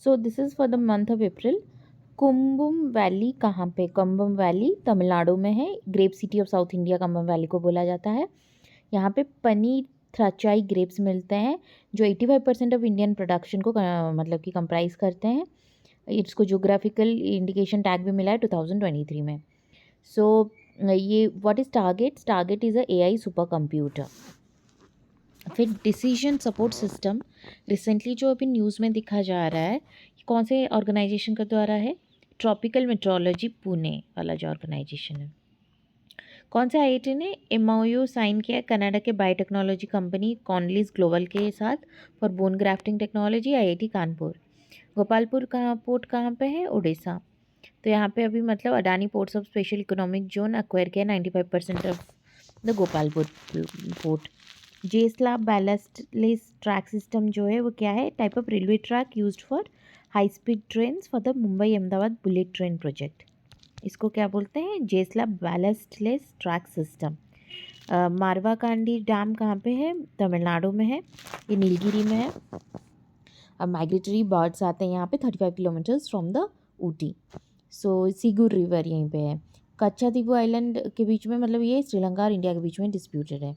So this is for the month of April. Cumbum valley कहाँ पे? Cumbum valley Tamil Nadu में है। Grape city of south India Cumbum valley को बोला जाता है। यहाँ पे पनीर थ्राचाई ग्रेप्स मिलते हैं जो 85% ऑफ इंडियन प्रोडक्शन को मतलब कि कंप्राइज करते हैं। इसको जोग्राफिकल इंडिकेशन टैग भी मिला है 2023 में। सो ये what is target? Target is a AI super computer. फिर डिसीजन सपोर्ट सिस्टम रिसेंटली जो अभी न्यूज़ में दिखा जा रहा है, कौन से ऑर्गेनाइजेशन का द्वारा है? ट्रॉपिकल मेट्रोलॉजी पुणे वाला जो ऑर्गेनाइजेशन है। कौन से आईआईटी ने एमओयू साइन किया? कनाडा के बायोटेक्नोलॉजी कंपनी कॉनलीज ग्लोबल के साथ for bone grafting technology, IIT Kanpur. Gopalpur कहाँ पोर्ट कहाँ पे है? उड़ीसा। तो यहाँ पे अभी मतलब Adani ports of special economic zone acquire किया 95% ऑफ द गोपालपुर पोर्ट। जेस्ला बैलेस्टलेस ट्रैक सिस्टम जो है वो क्या है? Type of railway track used for high speed train for the Mumbai Ahmedabad bullet train project. इसको क्या बोलते हैं? जेस्ला ballastless track system. Marwa Kandi dam कहाँ पे है? तमिलनाडु में है। ये नीलगिरी में है। अब माइग्रेटरी बर्ड्स आते हैं यहाँ पे 35 kilometres from the Ooty. So Sigur river यहीं पे है। कच्चा दीपू आइलैंड के बीच में, मतलब ये श्रीलंका और इंडिया के बीच में डिस्प्यूटेड है।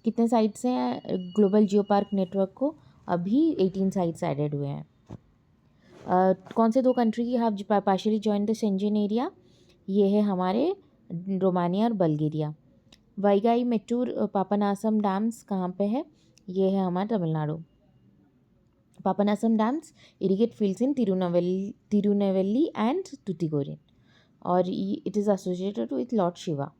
कितने साइट्स हैं ग्लोबल जियो पार्क नेटवर्क को? अभी 18 साइट्स एडेड हुए हैं। कौन से दो कंट्री की have partially join the Schengen area? ये है हमारे रोमानिया और बल्गेरिया। वैगाई मेट्टूर पापनासम डैम्स कहाँ पे है? ये है हमारा Tamil Nadu. Papanasam dams irrigate fields in Tirunelveli and Tuticorin और it is associated with lord Shiva.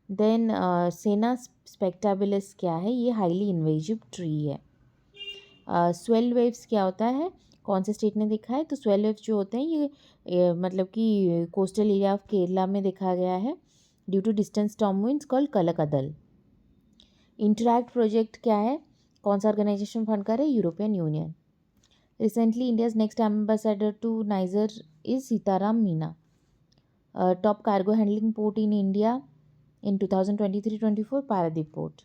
Then senna spectabilis क्या है? ये हाईली इन्वेजिव ट्री है। स्वेल वेव्स क्या होता है? कौन से स्टेट ने देखा है? तो स्वेल वेव्स जो होते हैं ये मतलब कि कोस्टल एरिया ऑफ केरला में देखा गया है due to distance storm winds called Kallakkadal. Interact project क्या है? कौन सा ऑर्गेनाइजेशन फंड कर रहा है? European Union. Recently India's next ambassador to Niger is Sitaram Meena. Top cargo handling port in India in 2023-24 Paradip Port.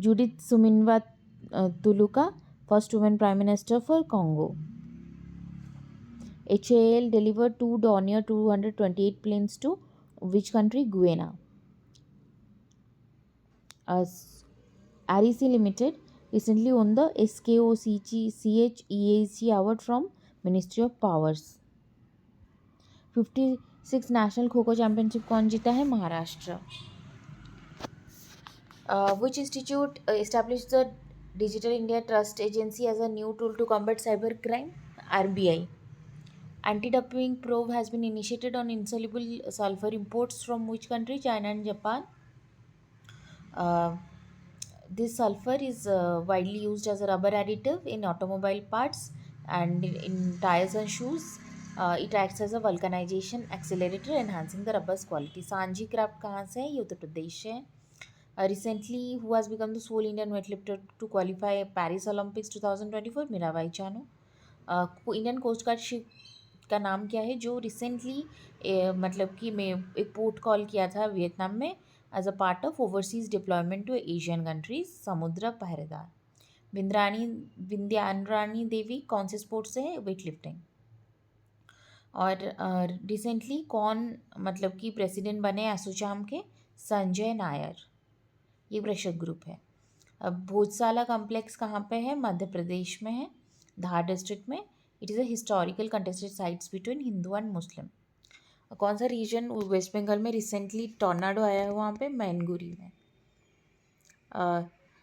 Judith Suminwa Tuluka, first woman Prime Minister for Congo. HAL delivered two Dornier 228 planes to which country? Guyana. REC Limited recently won the SKOCHEAC award from Ministry of Powers. 56 national kho kho championship कौन जीता है? Maharashtra. Which institute established the Digital India Trust Agency as a new tool to combat cybercrime? RBI. Anti-dumping probe has been initiated on insoluble sulfur imports from which country? China and Japan. Uh, this sulfur is widely used as a rubber additive in automobile parts and in tires and shoes. It acts as a vulcanization accelerator, enhancing the rubber's quality. सांझी craft कहाँ से है? ये उत्तर प्रदेश से है। Recently, who has become the sole Indian weightlifter to qualify Paris Olympics 2024? Mirabai Chanu. Indian coast guard ship का नाम क्या है जो रिसेंटली मतलब कि मैं एक पोर्ट कॉल किया था वियतनाम में as a part of overseas deployment to Asian countries? समुद्र पहरेदार। विंध्यारानी देवी कौन से स्पोर्ट से है? Weight lifting. और रिसेंटली कौन मतलब कि प्रेसिडेंट बने एसोचैम के? संजय नायर। ये प्रेशर ग्रुप है। अब भोजसाला कॉम्प्लेक्स कहाँ पे है? मध्य प्रदेश में है, धार डिस्ट्रिक्ट में। It is a historical contested sites between Hindu and Muslim. कौन सा रीजन वेस्ट बंगाल में रिसेंटली टॉर्नाडो आया है? वहाँ पे मैनगुरी में।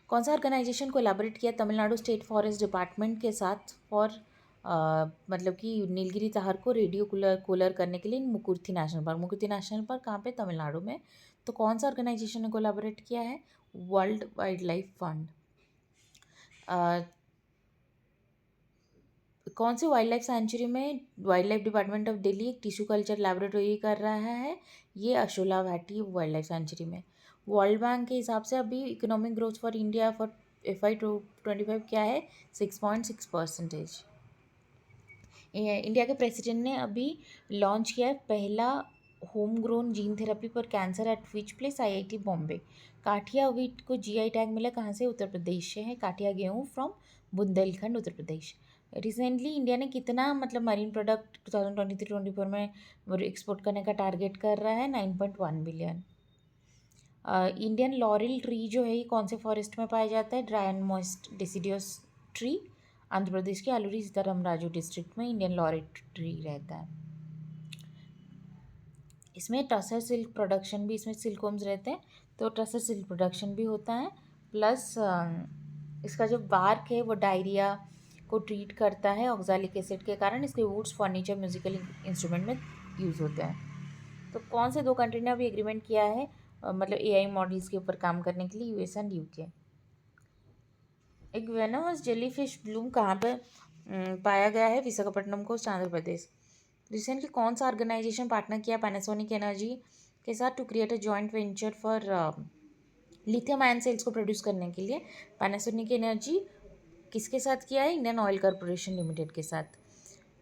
कौन सा ऑर्गेनाइजेशन कोलैबोरेट किया तमिलनाडु स्टेट फॉरेस्ट डिपार्टमेंट के साथ फॉर मतलब कि नीलगिरी ताहर को रेडियो कूलर करने के लिए Mukurthi national park? Mukurthi national park कहाँ पे? तमिलनाडु में। तो कौन सा ऑर्गेनाइजेशन ने कोलैबोरेट किया है? World wild life fund. कौन से वाइल्ड लाइफ सेंचुरी में wild life department of Delhi एक टिश्यू कल्चर लैबोरेटरी कर रहा है? ये अशोला घाटी वाइल्ड लाइफ सेंचुरी में। वर्ल्ड बैंक के हिसाब से अभी economic growth for India for FY25 क्या है? 6.6%। इंडिया के प्रेसिडेंट ने अभी लॉन्च किया है पहला होम ग्रोन जीन थेरेपी पर cancer eight which place? IIT Bombay. Kathiya wheat को GI टैग मिला कहाँ से? उत्तर प्रदेश से है। काठिया गेहूँ from Bundelkhand Uttar Pradesh. Recently India ने कितना मतलब मरीन प्रोडक्ट 2023-24 में वो एक्सपोर्ट करने का टारगेट कर रहा है? 9.1 बिलियन। इंडियन लॉरेल ट्री जो है ये कौन से फॉरेस्ट में पाया जाता है? Dry and moist deciduous tree. Andhra Pradesh के अलूरी सीताराम राजू डिस्ट्रिक्ट में इंडियन लॉरेल ट्री रहता है। इसमें टसर सिल्क प्रोडक्शन भी, इसमें सिल्कवर्म्स रहते हैं तो टसर सिल्क प्रोडक्शन भी होता है। प्लस इसका जो बार्क है वो डायरिया को ट्रीट करता है ऑक्सैलिक एसिड के कारण। इसके वुड्स फर्नीचर म्यूजिकल इंस्ट्रूमेंट में यूज़ होते हैं। तो कौन से दो कंट्री ने अभी एग्रीमेंट किया है मतलब एआई मॉडल्स के ऊपर काम करने के लिए? US and UK. एक वेनमस जेलीफिश ब्लूम कहाँ पे पाया गया है? विशाखापट्टनम को, आंध्र प्रदेश। रिसेंटली कौन सा ऑर्गेनाइजेशन पार्टनर किया पैनासोनिक एनर्जी के साथ to create a joint venture for lithium ion cells को प्रोड्यूस करने के लिए? पैनासोनिक एनर्जी किसके साथ किया है? इंडियन ऑयल कॉरपोरेशन लिमिटेड के साथ।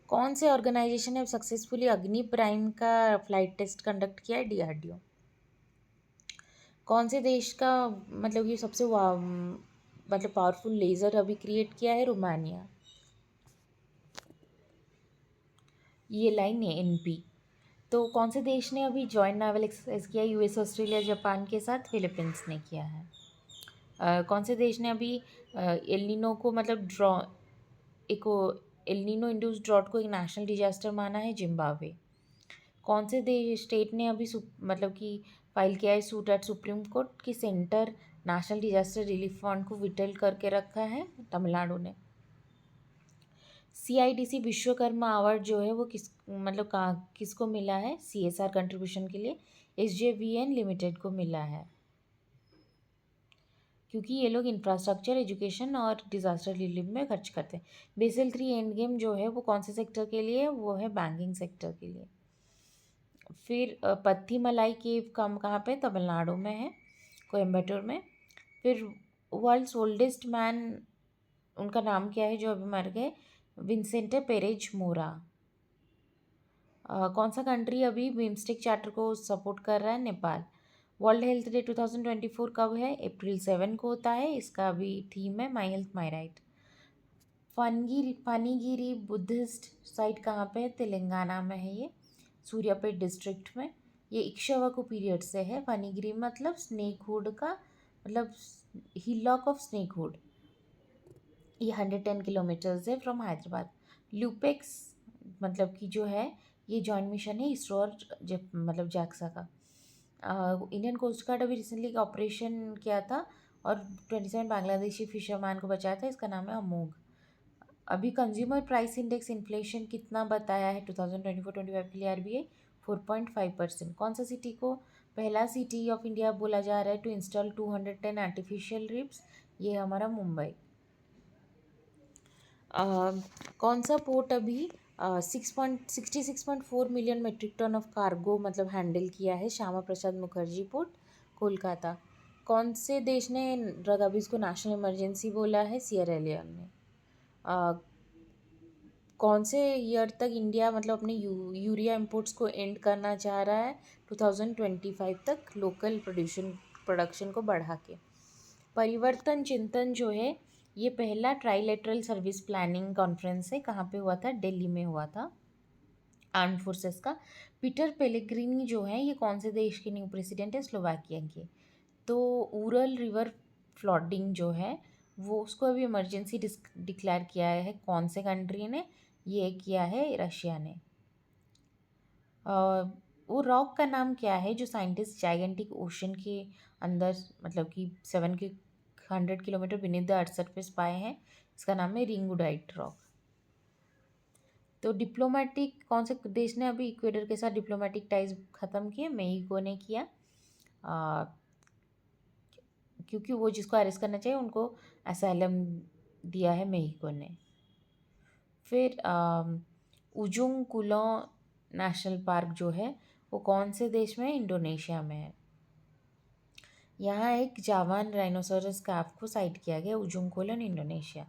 कौन से ऑर्गेनाइजेशन ने सक्सेसफुली अग्नि प्राइम का फ्लाइट टेस्ट कंडक्ट किया है? डीआरडीओ। कौन से देश का मतलब ये सबसे मतलब पावरफुल लेज़र अभी क्रिएट किया है? रोमानिया। ये लाइन है एनपी। तो कौन से देश ने अभी जॉइंट नावल एक्सरसाइज किया? यूएस, ऑस्ट्रेलिया, जापान के साथ फिलीपींस ने किया है। कौन से देश ने अभी एलिनो को मतलब एक एलिनो इंड्यूस्ड ड्रॉट को एक नेशनल डिजास्टर माना है? जिम्बाब्वे। कौन से देश स्टेट ने अभी मतलब कि फाइल किया है सूट एट सुप्रीम कोर्ट कि centre national disaster relief fund को विटल करके रखा है? तमिलनाडु ने। सीआईडीसी विश्वकर्मा अवार्ड जो है वो मतलब किसको मिला है? सीएसआर कंट्रीब्यूशन के लिए एसजेवीएन लिमिटेड को मिला है, क्योंकि ये लोग इंफ्रास्ट्रक्चर, एजुकेशन और डिज़ास्टर रिलीफ में खर्च करते हैं। बेसल 3 एंड गेम जो है वो कौन से सेक्टर के लिए है? वो है बैंकिंग सेक्टर के लिए। फिर पत्थीमलाई केव कहाँ पे? तमिलनाडु में है, कोयम्बटूर में। फिर वर्ल्ड्स ओल्डेस्ट मैन, उनका नाम क्या है जो अभी मर गए? विंसेंटे पेरेज मोरा। कौन सा कंट्री अभी बिम्स्टेक चार्टर को सपोर्ट कर रहा है? नेपाल। वर्ल्ड हेल्थ डे 2024 कब है? अप्रैल 7 को होता है। इसका अभी थीम है my health my right. Phanigiri Buddhist site कहाँ पे है? तेलंगाना में है ये, सूर्यापेट डिस्ट्रिक्ट में। ये इक्ष्वाकु पीरियड से है। फनीगिरी मतलब स्नेकहुड का मतलब हिलॉक ऑफ स्नेकहुड। ये 110 किलोमीटर्स है फ्रॉम हैदराबाद। ल्यूपेक्स मतलब कि जो है ये जॉइंट मिशन है इसरो और मतलब जैक्सा का। इंडियन कोस्ट गार्ड अभी रिसेंटली ऑपरेशन किया था और 27 बांग्लादेशी फिशरमैन को बचाया था। इसका नाम है अमोघ। अभी कंज्यूमर प्राइस इंडेक्स इन्फ्लेशन कितना बताया है 2024-25 के लिए आरबीआई? 4.5%। कौन सा सिटी को पहला सिटी ऑफ इंडिया बोला जा रहा है टू इंस्टॉल 210 आर्टिफिशियल रिप्स? ये हमारा मुंबई। कौन सा पोर्ट अभी 66.4 million metric tonne of cargo मतलब हैंडल किया है? श्यामा प्रसाद मुखर्जी पोर्ट, कोलकाता। कौन से देश ने ड्रग को नेशनल इमरजेंसी बोला है? सियरा लियोन ने। कौन से ईयर तक इंडिया मतलब अपने यूरिया इंपोर्ट्स को एंड करना चाह रहा है? 2025 तक, लोकल प्रोडक्शन को बढ़ा के। परिवर्तन चिंतन जो है ये पहला ट्राइलेटरल सर्विस प्लानिंग कॉन्फ्रेंस है। कहाँ पे हुआ था? दिल्ली में हुआ था, आर्म फोर्सेस का। पीटर पेलेग्रिनी जो है ये कौन से देश के न्यू प्रेसिडेंट है? स्लोवाकिया के। तो उरल रिवर फ्लडिंग जो है वो उसको अभी इमरजेंसी डिक्लेयर किया है कौन से कंट्री ने? ये किया है रशिया ने। वो रॉक का नाम क्या है जो साइंटिस्ट जाइगेंटिक ओशन के अंदर मतलब कि 700 kilometre beneath the earth surface पाए हैं? इसका नाम है रिंगुडाइट रॉक। तो डिप्लोमेटिक कौन से देश ने अभी इक्वेडर के साथ डिप्लोमेटिक टाइज ख़त्म किए? मेक्सिको ने किया, क्योंकि वो जिसको अरेस्ट करना चाहिए उनको असाइलम दिया है मेक्सिको ने। फिर उजुंग कुलो नेशनल पार्क जो है वो कौन से देश में है? इंडोनेशिया में है। यहाँ एक जावान राइनोसोरस कैफ को साइट किया गया उजुंग कुलो, इंडोनेशिया।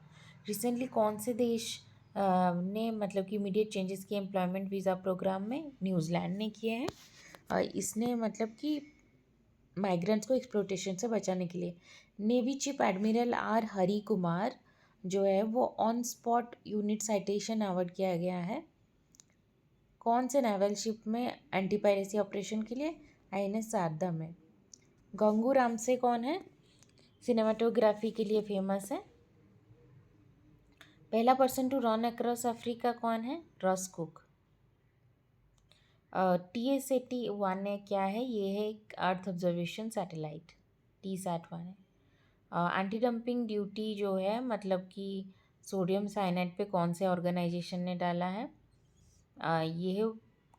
रिसेंटली कौन से देश ने मतलब कि इमीडिएट चेंजेस किए एम्प्लॉयमेंट वीज़ा प्रोग्राम में? न्यूजीलैंड ने किए हैं। इसने मतलब कि माइग्रेंट्स को एक्सप्लोटेशन से बचाने के लिए। Navy chief admiral R Hari Kumar जो है वो on spot unit citation award किया गया है कौन से नेवल शिप में एंटी पायरेसी ऑपरेशन के लिए? INS शारदा में। गंगू रामसे कौन है? सिनेमाटोग्राफी के लिए फेमस है। पहला person to run across Africa कौन है? Ross cook. TSAT-1 है क्या है? ये है एक अर्थ ऑब्जर्वेशन सैटेलाइट, TSAT-1 है। एंटी डंपिंग ड्यूटी जो है मतलब कि सोडियम साइनाइड पे कौन से ऑर्गेनाइजेशन ने डाला है? ये है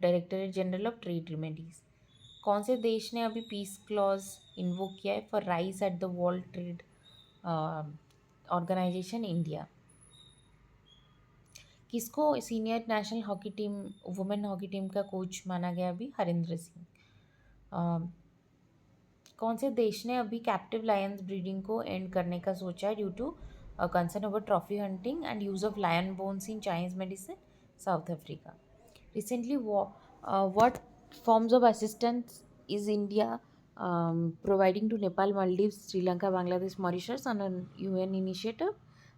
directorate general of trade remedies. कौन से देश ने अभी पीस क्लॉज इन्वोक किया है for rice at the world trade organisation? India. किसको senior national hockey team women hockey team का कोच माना गया अभी? हरिंद्र सिंह। कौन से देश ने अभी कैप्टिव लायंस ब्रीडिंग को एंड करने का सोचा है due to concern over trophy hunting and use of lion bones in Chinese medicine? South Africa. Recently what forms of assistance is India providing to Nepal, Maldives, Sri Lanka, Bangladesh, Mauritius on an UN initiative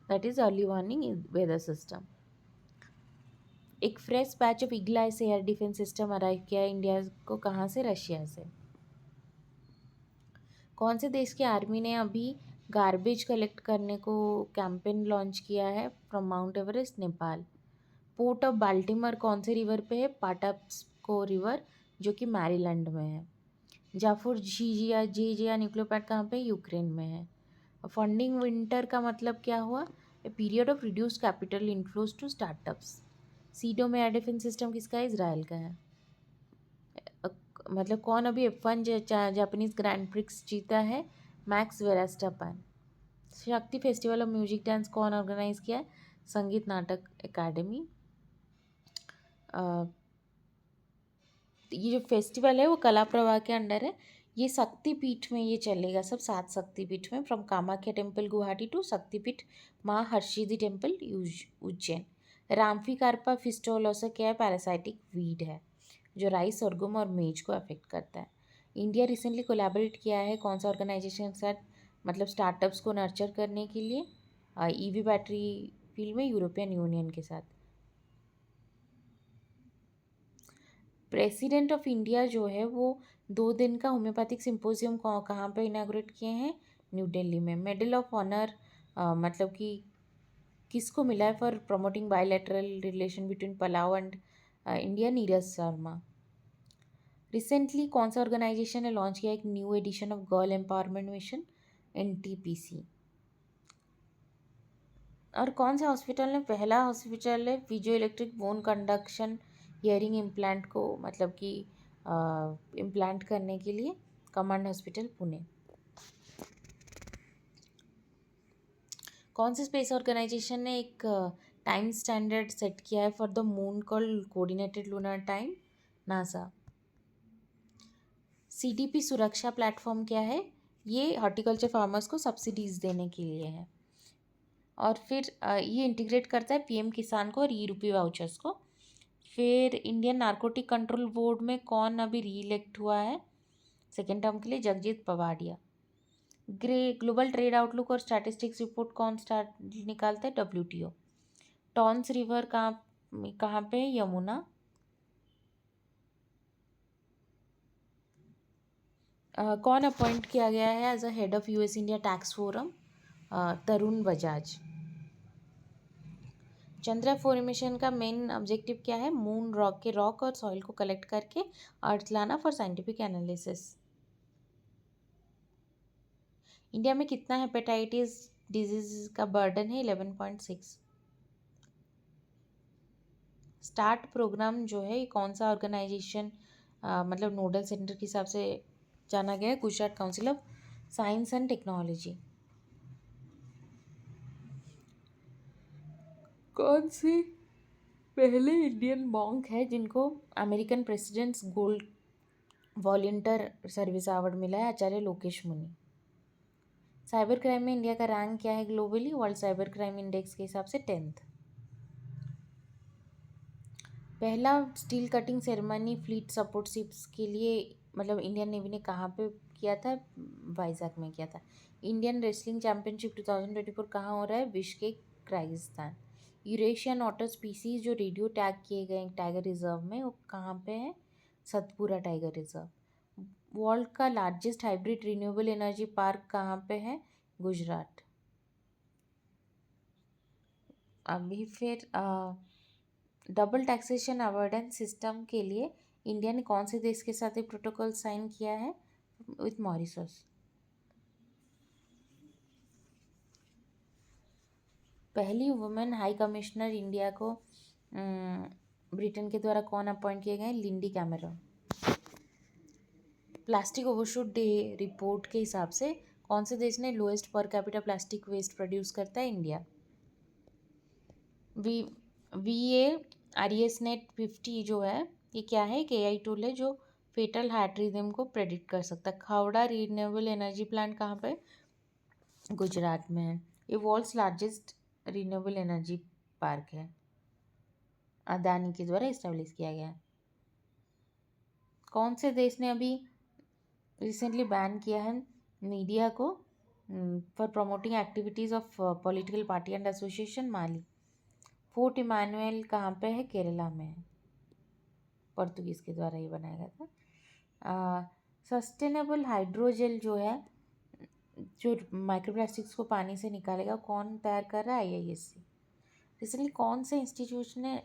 that is early warning weather system? एक fresh batch of eagle ice air defence system arrive किया India को कहाँ से? Russia से। कौन से देश की आर्मी ने अभी गार्बेज कलेक्ट करने को कैंपेन लॉन्च किया है from Mount Everest? Nepal. Port of Baltimore कौन से रिवर पे है? पाटाप्सको रिवर जो कि मैरीलैंड में है। जाफुर झीजिया न्यूक्लियर प्लांट कहाँ पे? यूक्रेन में है। फंडिंग विंटर का मतलब क्या हुआ? A period of reduced capital inflows to startups. सीडो में एयर डिफेंस सिस्टम किसका है? इजराइल का है। मतलब कौन अभी F1 जापानीज ग्रैंड प्रिक्स जीता है? मैक्स वेरास्टापन। शक्ति फेस्टिवल ऑफ म्यूजिक डांस कौन ऑर्गेनाइज किया है? संगीत नाटक अकादमी। ये जो फेस्टिवल है वो कला प्रवाह के अंडर है। ये शक्तिपीठ में ये चलेगा सब 7 शक्तिपीठ में, from Kamakhya temple Guwahati to शक्तिपीठ माँ हर्षिदी टेम्पल उज्जैन। रामफी कार्पा फिस्टोलोसा क्या है? पैरासाइटिक वीड है जो राइस, sorghum और मेज को अफेक्ट करता है। इंडिया रिसेंटली कोलैबोरेट किया है कौन सा ऑर्गेनाइजेशन के साथ? मतलब स्टार्टअप्स को नर्चर करने के लिए EV बैटरी फील्ड में यूरोपियन यूनियन के साथ। प्रेसिडेंट ऑफ इंडिया जो है वो 2 दिन का होम्योपैथिक सिम्पोजियम कहाँ पे इनाग्रेट किए हैं? न्यू दिल्ली में। मेडल ऑफ ऑनर मतलब कि किसको मिला है for promoting bilateral relation between Palau and India? Neeraj Sharma. Recently कौन सा ऑर्गेनाइजेशन ने लॉन्च किया एक new edition of girl empowerment mission? NTPC। और कौन सा हॉस्पिटल ने पहला हॉस्पिटल है piezo electric bone conduction hearing implant को मतलब कि इम्प्लांट करने के लिए? Command hospital Pune. कौन से स्पेस ऑर्गेनाइजेशन ने एक टाइम स्टैंडर्ड सेट किया है for the moon called coordinated lunar time? NASA. CDP सुरक्षा प्लेटफॉर्म क्या है? ये हॉर्टिकल्चर फार्मर्स को सब्सिडीज देने के लिए है। और फिर ये इंटीग्रेट करता है PM किसान को और E-Rupee वाउचर्स को। फिर इंडियन नारकोटिक कंट्रोल बोर्ड में कौन अभी री-इलेक्ट हुआ है सेकेंड टर्म के लिए? जगजीत पवाडिया। ग्लोबल ट्रेड आउटलुक और स्टैटिस्टिक्स रिपोर्ट कौन निकालता है? WTO। टॉन्स रिवर कहाँ पे है? यमुना। कौन अपॉइंट किया गया है as a head of US India tax forum? Tarun Bajaj. Chandra 4 mission का मेन ऑब्जेक्टिव क्या है? मून रॉक के रॉक और सॉइल को कलेक्ट करके अर्थ लाना फॉर साइंटिफिक एनालिसिस। इंडिया में कितना हेपेटाइटिस डिजीज का बर्डन है? 11.6। स्टार्ट प्रोग्राम जो है ये कौन सा ऑर्गेनाइजेशन मतलब नोडल सेंटर के हिसाब से जाना गया है? Gujarat council of science and technology. कौन सी पहले इंडियन मॉन्क है जिनको American president's gold volunteer service award मिला है? आचार्य लोकेश मुनि। साइबर क्राइम में इंडिया का रैंक क्या है globally? World cyber crime index के हिसाब से 10th। पहला steel cutting ceremony fleet support ships के लिए मतलब इंडियन नेवी ने कहाँ पे किया था? वाइजैक में किया था। इंडियन रेसलिंग चैम्पियनशिप 2024 कहाँ हो रहा है? विश्व के किर्गिस्तान। यूरेशियन ऑटर स्पीसीज जो रेडियो टैग किए गए टाइगर रिजर्व में, वो कहाँ पे है? Satpura tiger reserve. वर्ल्ड का largest hybrid renewable energy park कहाँ पे है? गुजरात। अभी फिर डबल टैक्सेशन अवॉइडेंस सिस्टम के लिए इंडिया ने कौन से देश के साथ एक प्रोटोकॉल साइन किया है? With Mauritius. पहली वुमेन हाई कमिश्नर इंडिया को ब्रिटेन के द्वारा कौन अपॉइंट किए गए? Lindy Cameron. Plastic overshoot day report के हिसाब से कौन से देश ने lowest per capita plastic waste produce करता है? इंडिया। VA-RESNet 50 जो है, ये क्या है? एक AI टूल है जो फेटल हार्ट रिदम को प्रेडिक्ट कर सकता है। खावड़ा रिन्यूएबल एनर्जी प्लांट कहाँ पे? गुजरात में है। ये world's largest renewable energy park है, अदानी के द्वारा इस्टेब्लिश किया गया है। कौन से देश ने अभी रिसेंटली बैन किया है मीडिया को for promoting activities of political party and association? Mali. Fort Emmanuel कहाँ पे है? केरला में है, पोर्तुगीज़ के द्वारा ये बनाया गया था। सस्टेनेबल हाइड्रोजेल जो है, जो माइक्रोप्लास्टिक्स को पानी से निकालेगा, कौन तैयार कर रहा है? IISc। रिसेंटली कौन से इंस्टीट्यूट ने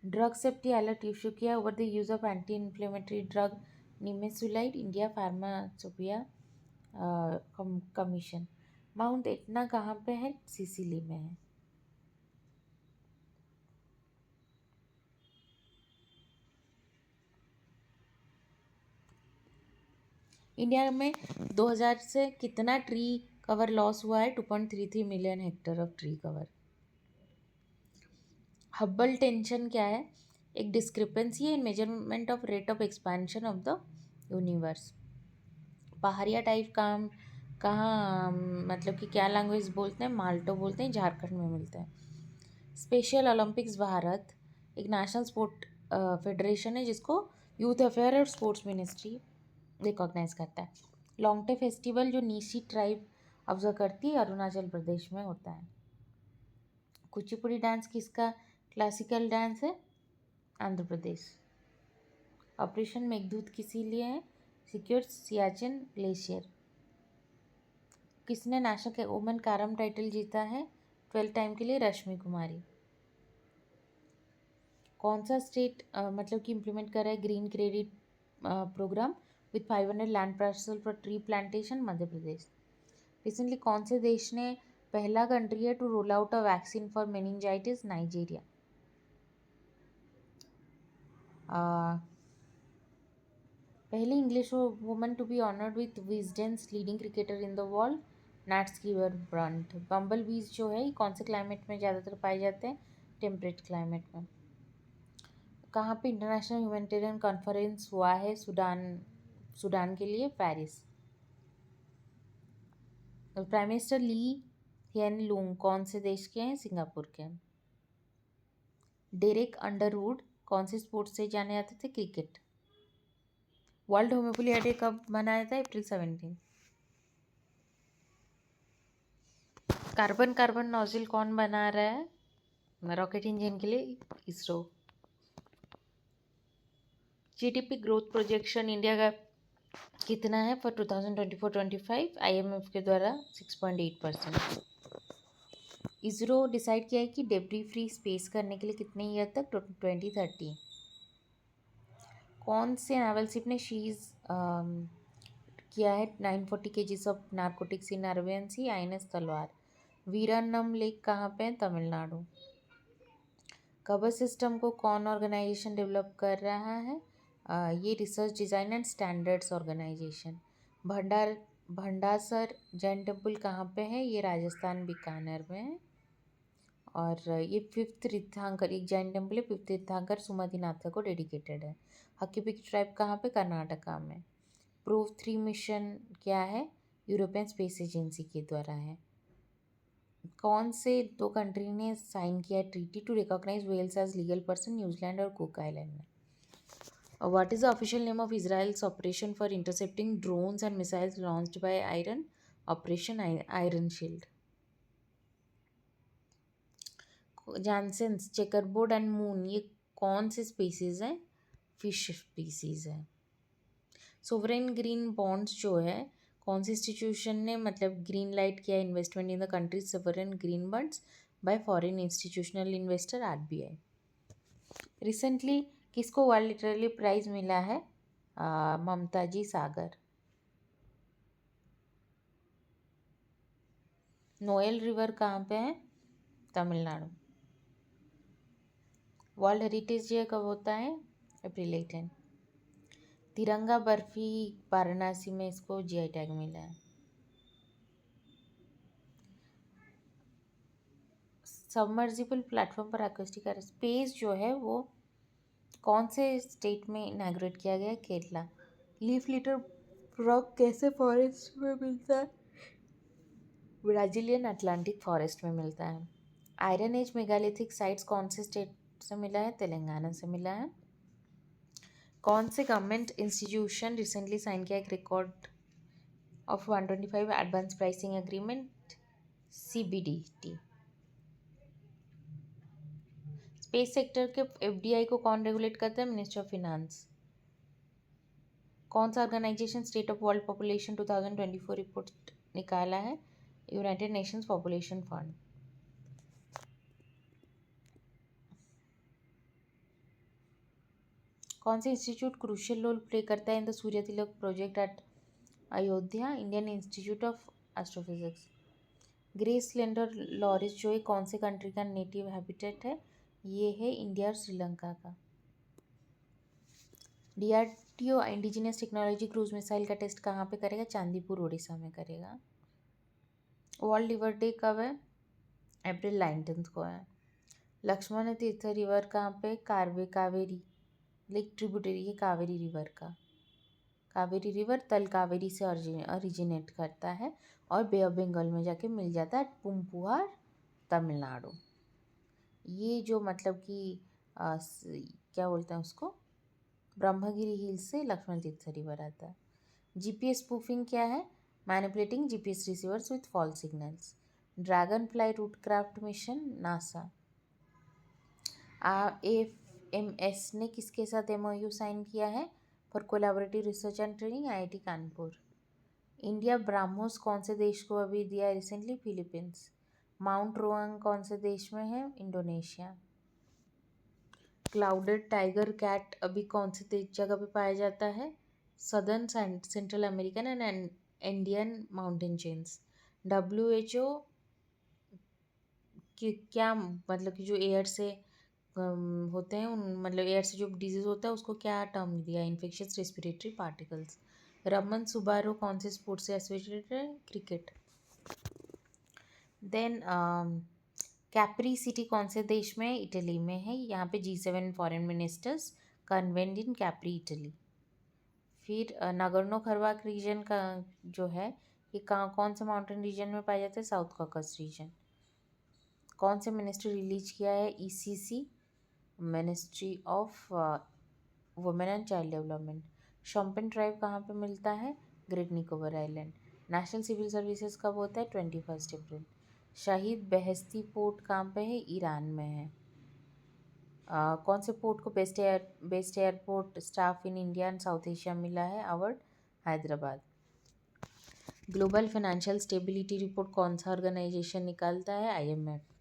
ड्रग सेफ्टी अलर्ट इशू किया over the use of anti inflammatory drug nimesulide? India pharmacopoeia commission. Mount Etna कहाँ पे है? सिसिली में है। इंडिया में 2000 से कितना ट्री कवर लॉस हुआ है? 2.33 million hectare of tree cover. Hubble tension क्या है? एक डिस्क्रिपेंसी है in measurement of rate of expansion of the universe. Paharia type काम कहाँ मतलब कि क्या लैंग्वेज बोलते हैं? माल्टो बोलते हैं, झारखंड में मिलते हैं। स्पेशल ओलंपिक्स भारत एक नेशनल स्पोर्ट फेडरेशन है जिसको यूथ अफेयर और स्पोर्ट्स मिनिस्ट्री रिकॉग्नाइज करता है। लॉन्गटे फेस्टिवल जो नीसी ट्राइब ऑब्जर्व करती है, अरुणाचल प्रदेश में होता है। कुचिपुड़ी डांस किसका क्लासिकल डांस है? आंध्र प्रदेश। ऑपरेशन मेघदूत किसी लिए है? Secure Siachen glacier. किसने नेशनल वुमेन कारम टाइटल जीता है 12 टाइम के लिए? रश्मि कुमारी। कौन सा स्टेट मतलब कि इम्प्लीमेंट कर रहा है green credit programme with 500 land parcel for tree plantation? Madhya Pradesh. Recently कौन से देश ने पहला कंट्री है to roll out a vaccine for meningitis? Nigeria. पहली English woman to be honoured with Wisden's leading cricketer in the world? Nat Sciver Brunt. Bumble bees जो है, कौन से क्लाइमेट में ज़्यादातर पाए जाते हैं? टेम्परेट क्लाइमेट में। कहाँ पे इंटरनेशनल ह्यूमैनिटेरियन कॉन्फ्रेंस हुआ है सूडान के लिए? पेरिस। प्राइम मिनिस्टर ली हियन लूंग कौन से देश के हैं? सिंगापुर के। डेरेक अंडरवुड कौन से स्पोर्ट्स से जाने जाते थे? क्रिकेट। वर्ल्ड होम्योपैथी डे कब मनाया था? अप्रैल 17। कार्बन नोजल कौन बना रहा है रॉकेट इंजन के लिए? ISRO. GDP growth projection India का कितना है फॉर 2024-25? IMF के द्वारा 6.8%। इसरो डिसाइड किया है कि डेब्री फ्री स्पेस करने के लिए कितने ईयर तक? 2030। कौन से नावल शिप ने शीज किया है 940 kgs of narcotics in Arabian sea? INS Talwar. वीरानम lake कहाँ पे है? तमिलनाडु। कवर सिस्टम को कौन ऑर्गेनाइजेशन डेवलप कर रहा है? ये research design and standards organisation. Bhandasar Jain temple कहाँ पे है? ये राजस्थान बीकानेर में है। और ये 5th तीर्थंकर, एक जैन टेम्पल है, 5th तीर्थंकर सुमतिनाथ को डेडिकेटेड है। हक्कीपिक ट्राइब कहाँ पे? कर्नाटका में। प्रूव 3 मिशन क्या है? यूरोपियन स्पेस एजेंसी के द्वारा है। कौन से 2 कंट्री ने साइन किया treaty to recognise whales as legal person? New Zealand और कुक आइलैंड में। What is the official name of Israel's operation for intercepting drones and missiles launched by Iran? Operation iron shield. Janssens, checkerboard and moon, ये कौन से species हैं? Fish species है। Sovereign green bonds जो है, कौन सी इंस्टीट्यूशन ने मतलब ग्रीन लाइट किया investment in the country sovereign green bonds by foreign institutional investor RBI. Recently किसको वर्ल्ड लिटरेरी प्राइज मिला है? ममताजी सागर। नोएल रिवर कहाँ पे है? तमिलनाडु। वर्ल्ड हेरिटेज डे कब होता है? अप्रैल 18। तिरंगा बर्फी वाराणसी में इसको जीआई टैग मिला है। सबमर्जिबल प्लेटफॉर्म पर एक्वेस्टिक स्पेस जो है वो कौन से स्टेट में इनैग्रेट किया गया है? केरला। लीफ लिटर फ्रॉग कैसे फॉरेस्ट में मिलता है? ब्राजीलियन अटलांटिक फॉरेस्ट में मिलता है। आयरन एज मेगालिथिक साइट्स कौन से स्टेट से मिला है? तेलंगाना से मिला है। कौन से गवर्नमेंट इंस्टीट्यूशन रिसेंटली साइन किया एक record of 125 advance pricing agreement? CBDT. Space sector के एफडीआई को कौन रेगुलेट करता है? Ministry of finance. कौन सा organisation state of world population 2024 report निकाला है? United Nations population fund. कौन सा इंस्टीट्यूट क्रूशियल रोल प्ले करता है in the Surya Tilak project at Ayodhya? Indian institute of astrophysics. Grey slender loris जो है कौन से कंट्री का नेटिव हैबिटेट है? ये है इंडिया और श्रीलंका का। DRDO indigenous technology cruise missile का टेस्ट कहाँ पे करेगा? चांदीपुर उड़ीसा में करेगा। वर्ल्ड रिवर डे कब है? अप्रैल 19 को है। लक्ष्मण तीर्थ रिवर कहाँ पे? कावेरी लेक ट्रिब्यूटरी है कावेरी रिवर का। कावेरी रिवर तल कावेरी से ओरिजिनेट करता है और बे ऑफ बंगाल में जाके मिल जाता है पुम्पुआर, तमिलनाडु। ये जो मतलब कि क्या बोलते हैं उसको, ब्रह्मगिरी हिल्स से लक्ष्मण तीर्थ रिवर आता है। जीपीएस स्पूफिंग क्या है? Manipulating GPS receivers with false signals. Dragonfly rotorcraft mission, NASA. FMS ने किसके साथ एमओयू साइन किया है? For collaborative research and training, IIT Kanpur. India BrahMos कौन से देश को अभी दिया है रिसेंटली? फिलीपींस। माउंट रोंग कौन से देश में है? इंडोनेशिया। क्लाउडेड टाइगर कैट अभी कौन से जगह पे पाया जाता है? Southern central American and Indian mountain chains. WHO कि क्या मतलब कि जो एयर से होते हैं उन मतलब एयर से जो डिजीज़ होता है उसको क्या टर्म दिया? Infectious respiratory particles. Raman Subbarao कौन से स्पोर्ट से एसोसिएटेड है? क्रिकेट। देन कैप्री सिटी कौन से देश में है? इटली में है। यहाँ पे G7 फॉरेन मिनिस्टर्स कन्वेंड इन कैप्री, इटली। फिर नागोर्नो कराबाख रीजन का जो है ये कौन से माउंटेन रीजन में पाया जाता है? South Caucasus region. कौन से मिनिस्ट्री रिलीज किया है? ECC, ministry of women and child development. Shompen tribe कहाँ पे मिलता है? Great Nicobar island. National civil services कब होता है? 21 अप्रैल। शहीद बेहस्ती पोर्ट कहाँ पे है? ईरान में है। कौन से पोर्ट को best airport staff in India and south Asia मिला है award? Hyderabad. Global financial stability report कौन सा ऑर्गेनाइजेशन निकालता है? IMF।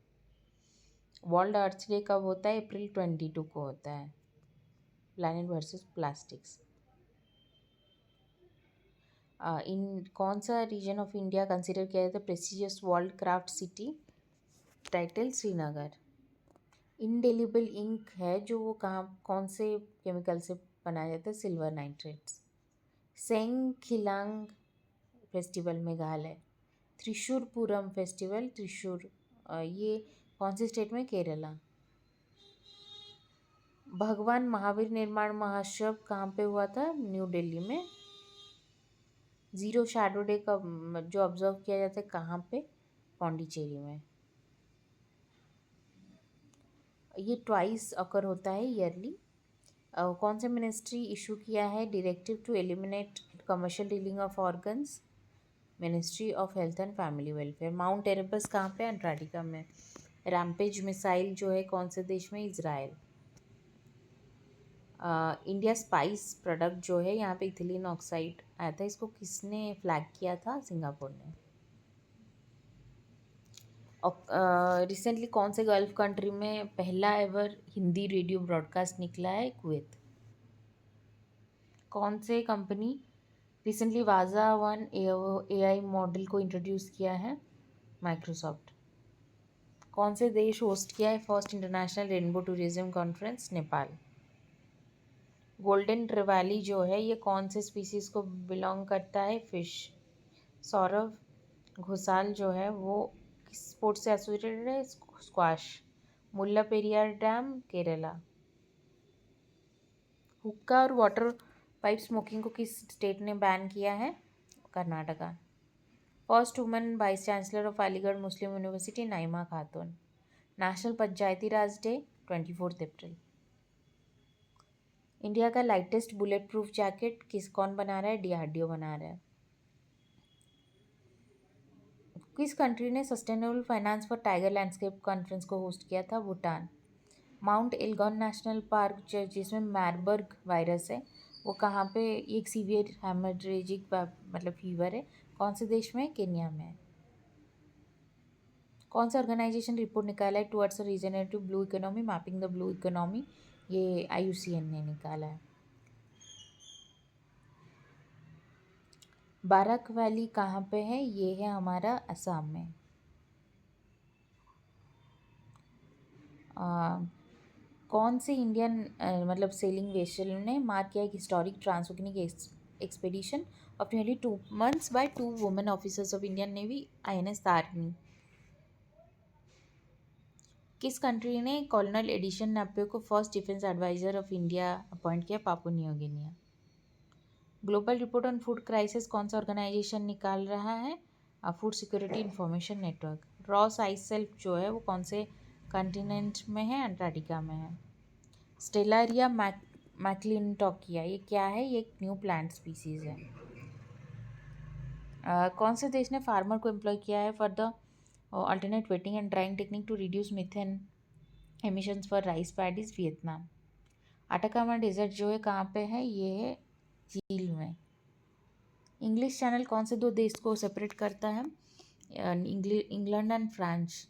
वर्ल्ड अर्थ डे कब होता है? अप्रैल 22 को होता है। Planet versus plastics. इन कौन सा रीजन ऑफ इंडिया कंसिडर किया जाता है prestigious world craft city title? Srinagar. Indelible ink है जो वो कहाँ कौन से केमिकल से बनाया जाता है? Silver nitrates. Seng Khihlang festival Meghalaya. Thrissur Pooram festival Thrissur ये कौन से स्टेट में? केरला। भगवान महावीर निर्माण महोत्सव कहाँ पे हुआ था? न्यू दिल्ली में। ज़ीरो शैडो डे का जो ऑब्जर्व किया जाता है कहाँ पे? पौंडीचेरी में। ये ट्वाइस अकर होता है ईयरली। कौन से मिनिस्ट्री इशू किया है directive to eliminate commercial dealing of organs? Ministry of health and family welfare. Mount Erebus कहाँ पे? अंटार्कटिका में। रैम्पेज मिसाइल जो है कौन से देश में? इजराइल। इंडिया स्पाइस प्रोडक्ट जो है यहाँ पे इथिलीन ऑक्साइड आया था, इसको किसने फ्लैग किया था? सिंगापुर ने। रिसेंटली कौन से गल्फ कंट्री में पहला एवर हिंदी रेडियो ब्रॉडकास्ट निकला है? कुवैत। कौन से कंपनी रिसेंटली वाजा 1 AI मॉडल को इंट्रोड्यूस किया है? माइक्रोसॉफ्ट। कौन से देश होस्ट किया है first international rainbow tourism conference? Nepal. Golden trevally जो है ये कौन से स्पीसीज़ को बिलोंग करता है? फिश। सौरव घोसाल जो है वो किस स्पोर्ट से एसोसिएटेड है? स्क्वाश। मुल्ला पेरियार डैम, केरला। हुक्का और वाटर पाइप स्मोकिंग को किस स्टेट ने बैन किया है? Karnataka. First women vice chancellor of Aligarh Muslim university Naima Khatoon. National Panchayati Raj day 24 April. India का लाइटेस्ट बुलेट प्रूफ जैकेट कौन बना रहा है? DRDO बना रहा है। किस कंट्री ने sustainable finance for tiger landscape conference को होस्ट किया था? भूटान। माउंट एल्गॉन नेशनल पार्क जिसमें मैरबर्ग वायरस है वो कहाँ पे? एक सीवियर हेमरेजिक मतलब फीवर है, कौन से देश में? केन्या में है। कौन सा ऑर्गेनाइजेशन रिपोर्ट निकाला है towards a regenerative blue economy mapping the blue economy? ये IUCN ने निकाला है। बाराक वैली कहाँ पे है? ये है हमारा असम में। कौन से इंडियन मतलब सेलिंग वेसल ने मार्क किया एक historic transoceanic expedition of nearly 2 months by 2 women officers of Indian Navy INS Tarini? किस कंट्री ने कॉलोनल एडिशन नाप्यो को first defence advisor of India appoint किया? Papua New Guinea. Global report on food crisis कौन सा organisation निकाल रहा है? Food security information network. Ross ice shelf जो है वो कौन से कॉन्टिनेंट में है? अंटार्कटिका में है। स्टेलारिया मैक्लिनटॉकिया ये क्या है? ये एक न्यू प्लांट स्पीसीज है। कौन से देश ने फार्मर को एम्प्लॉय किया है for the alternate wetting and drying technique to reduce methane emissions for rice paddies? Vietnam. Atacama desert जो है कहाँ पे है? ये है चील में। इंग्लिश चैनल कौन से 2 देश को सेपरेट करता है? England and France.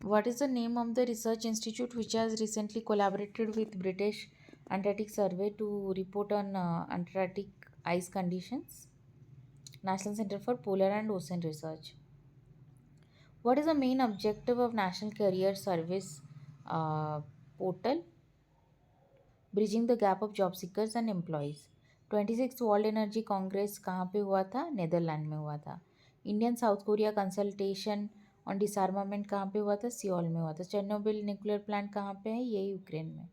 What is the name of the research institute which has recently collaborated with British Antarctic Survey to report on Antarctic ice conditions? National Center for Polar and Ocean Research. What is the main objective of National Career Service portal? Bridging the gap of job seekers and employees. 26th world energy Congress कहाँ पे हुआ था? Netherland में हुआ था। Indian south Korea consultation on डिसआर्मामेंट कहाँ पे हुआ था? सियोल में हुआ था। चेर्नोबिल न्यूक्लियर प्लांट कहाँ पे है? ये यूक्रेन में।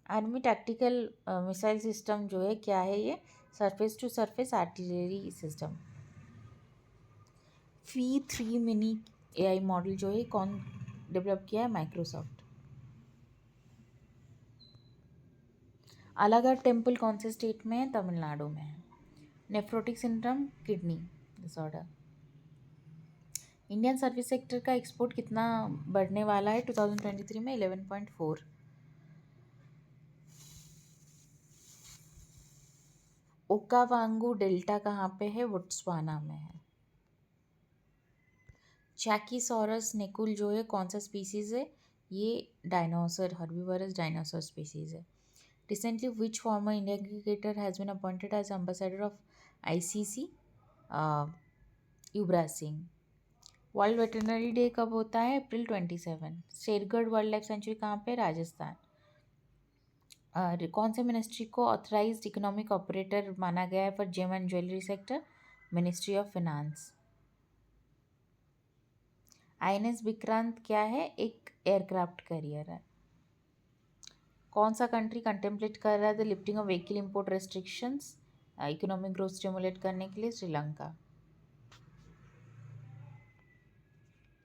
आर्मी टैक्टिकल मिसाइल सिस्टम जो है क्या है? ये surface to surface artillery system. Phi-3 mini AI model जो है कौन डेवलप किया है? माइक्रोसॉफ्ट। अलागढ़ टेम्पल कौन से स्टेट में है? तमिलनाडु में है। Nephrotic syndrome kidney disorder. Indian service sector का एक्सपोर्ट कितना बढ़ने वाला है 2023 में? 11.4। ओकावांगू डेल्टा कहाँ पे है? बोत्सवाना में है। चैकीसॉरस नेकुल जो है कौन सा स्पीसीज है? ये डायनासोर हर्बीवरस डायनासोर स्पीसीज है। Recently which former Indian cricketer has been appointed as ambassador of ICC? Yuvraj Singh. World veterinary day कब होता है? April 27। Shergarh wildlife sanctuary कहाँ पे? राजस्थान। कौन से मिनिस्ट्री को ऑथराइज्ड इकोनॉमिक ऑपरेटर माना गया है for gem and jewellery sector? Ministry of finance. INS Vikrant क्या है? एक एयरक्राफ्ट कैरियर है। कौन सा कंट्री कंटेम्पलेट कर रहा है the lifting of vehicle import restrictions economic growth stimulate करने के लिए? श्रीलंका।